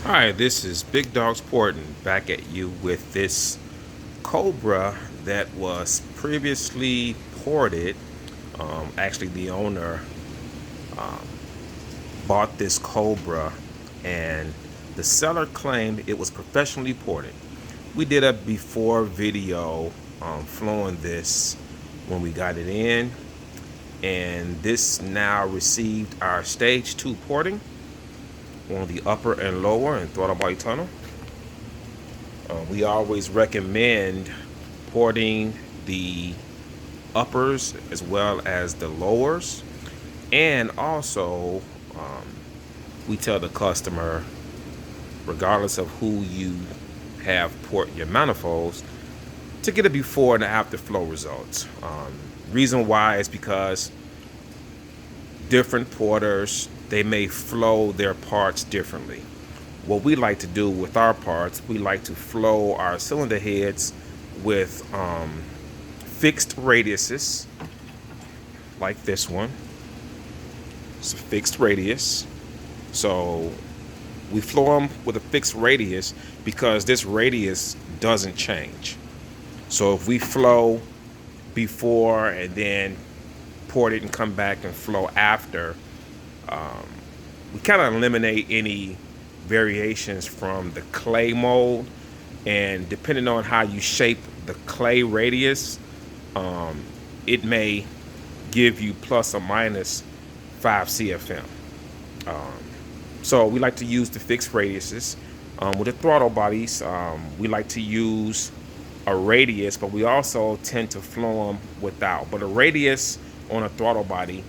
Hi, this is Big Dogs Porting back at you with this Cobra that was previously ported. Actually, the owner bought this Cobra and the seller claimed it was professionally ported. We did a before video flowing this when we got it in, and this now received our stage 2 porting on the upper and lower and throttle body tunnel. We always recommend porting the uppers as well as the lowers, and also we tell the customer, regardless of who you have port your manifolds, to get a before and after flow results. Reason why is because different porters, they may flow their parts differently. What we like to do with our parts, we like to flow our cylinder heads with fixed radiuses, like this one. It's a fixed radius. So we flow them with a fixed radius because this radius doesn't change. So if we flow before and then port it and come back and flow after, we kind of eliminate any variations from the clay mold, and depending on how you shape the clay radius, it may give you plus or minus 5 CFM. So we like to use the fixed radiuses. With the throttle bodies, we like to use a radius, but we also tend to flow them without. But a radius on a throttle body,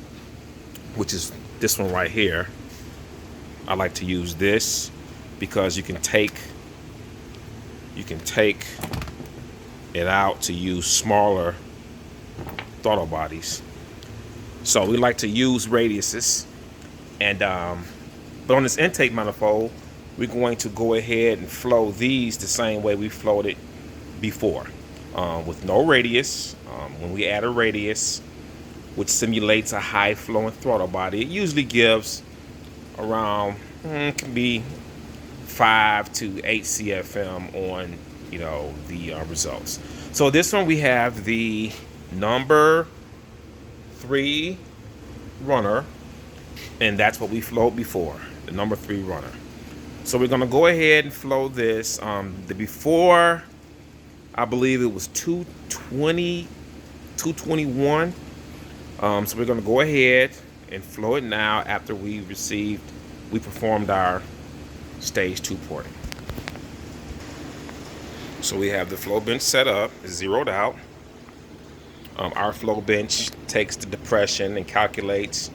which is this one right here, I like to use this because you can take it out to use smaller throttle bodies. So we like to use radiuses, and but on this intake manifold, we're going to go ahead and flow these the same way we flowed it before, with no radius. When we add a radius, which simulates a high flowing throttle body, it usually gives around can be 5 to 8 CFM on the results. So this one we have the number 3 runner, and that's what we flowed before, the number 3 runner. So we're gonna go ahead and flow this. The before, I believe it was 220, 221. So we're gonna go ahead and flow it now after we performed our stage 2 porting. So we have the flow bench set up, zeroed out. Our flow bench takes the depression and calculates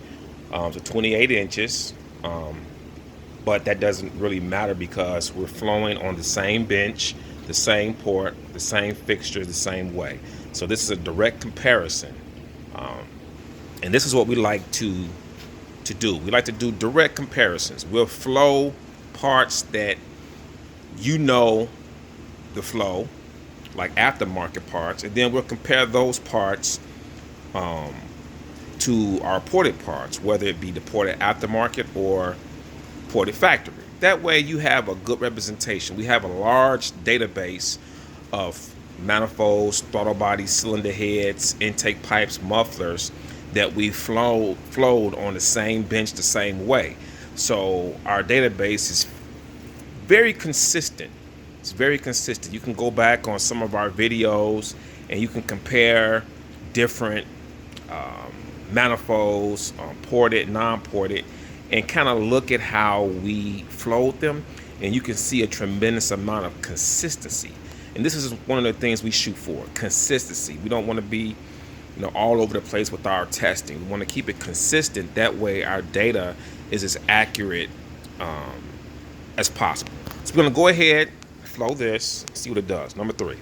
to 28 inches, but that doesn't really matter because we're flowing on the same bench, the same port, the same fixtures, the same way. So this is a direct comparison, and this is what we like to do. We like to do direct comparisons. We'll flow parts that the flow, like aftermarket parts, and then we'll compare those parts to our ported parts, whether it be the ported aftermarket or ported factory. That way you have a good representation. We have a large database of manifolds, throttle bodies, cylinder heads, intake pipes, mufflers that we flowed on the same bench the same way. So our database is very consistent. It's very consistent. You can go back on some of our videos and you can compare different manifolds, ported, non-ported, and kind of look at how we flowed them, and you can see a tremendous amount of consistency. And this is one of the things we shoot for: consistency. We don't want to be all over the place with our testing. We want to keep it consistent. That way our data is as accurate as possible. So we're going to go ahead, flow this, see what it does. Number 3.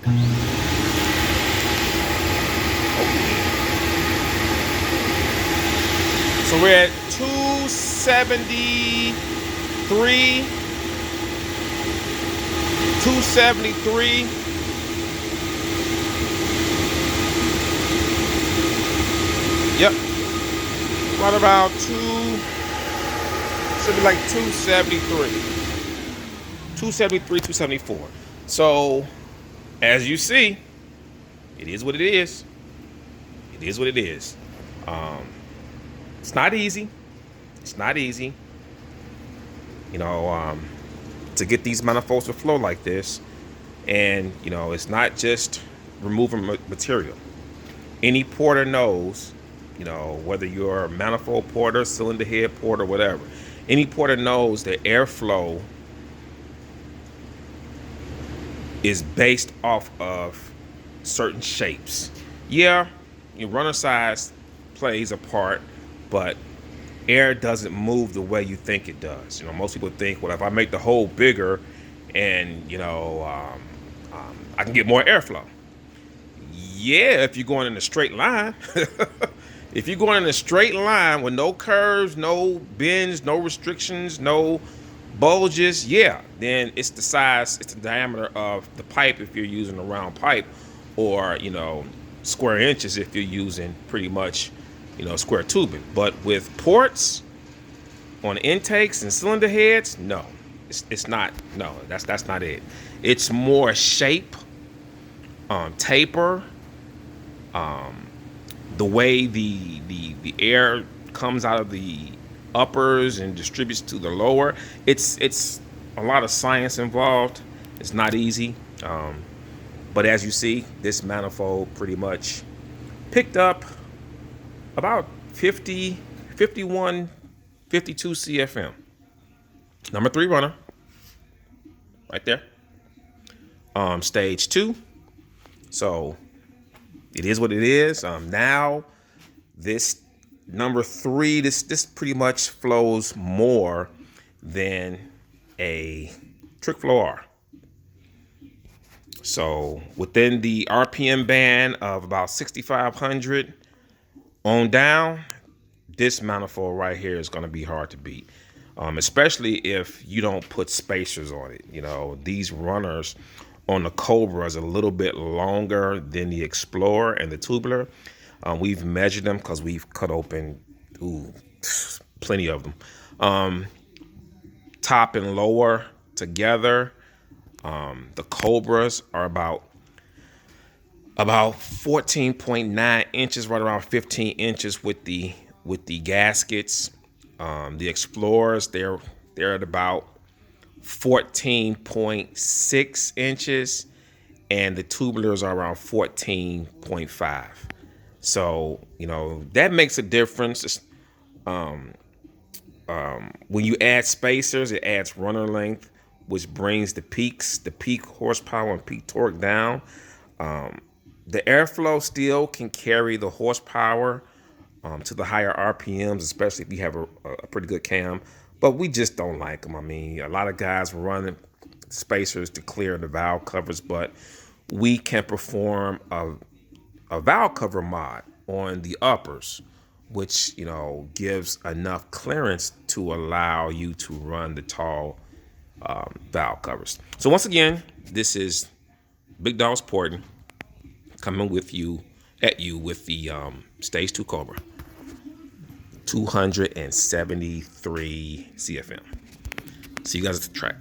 So we're at 273. 273. Yep. Right about should be like 273. 273, 274. So as you see, it is what it is. It is what it is. It's not easy. It's not easy. You know, to get these manifolds to flow like this. And, you know, it's not just removing material. Any porter knows, you know, whether you're a manifold porter, cylinder head porter, whatever. Any porter knows that airflow is based off of certain shapes. Yeah, your runner size plays a part, but air doesn't move the way you think it does. You know, most people think, well, if I make the hole bigger and, you know, I can get more airflow. Yeah, if you're going in a straight line. If you're going in a straight line with no curves, no bends, no restrictions, no bulges, yeah, then it's the size, it's the diameter of the pipe if you're using a round pipe, or, you know, square inches if you're using pretty much, you know, square tubing. But with ports on intakes and cylinder heads, no, it's not. No, that's not it. It's more shape, taper, the way the air comes out of the uppers and distributes to the lower. It's a lot of science involved. It's not easy. But as you see, this manifold pretty much picked up about 50, 51, 52 CFM. Number 3 runner, right there. Stage 2. So it is what it is. Now this number 3, this pretty much flows more than a trick flow R. So within the RPM band of about 6,500 on down, this manifold right here is going to be hard to beat, especially if you don't put spacers on it. You know, these runners on the Cobra is a little bit longer than the Explorer and the tubular. We've measured them because we've cut open plenty of them. Top and lower together, the Cobras are about 14.9 inches, right around 15 inches with the gaskets. The Explorers, they're at about 14.6 inches, and the tubulars are around 14.5. So, you know, that makes a difference. When you add spacers, it adds runner length, which brings the peak horsepower and peak torque down. The airflow still can carry the horsepower to the higher RPMs, especially if you have a pretty good cam, but we just don't like them. I mean, a lot of guys run spacers to clear the valve covers, but we can perform a valve cover mod on the uppers, which, you know, gives enough clearance to allow you to run the tall valve covers. So once again, this is Bigdogs Porting coming at you with the Stage 2 Cobra, 273 CFM. See you guys at the track.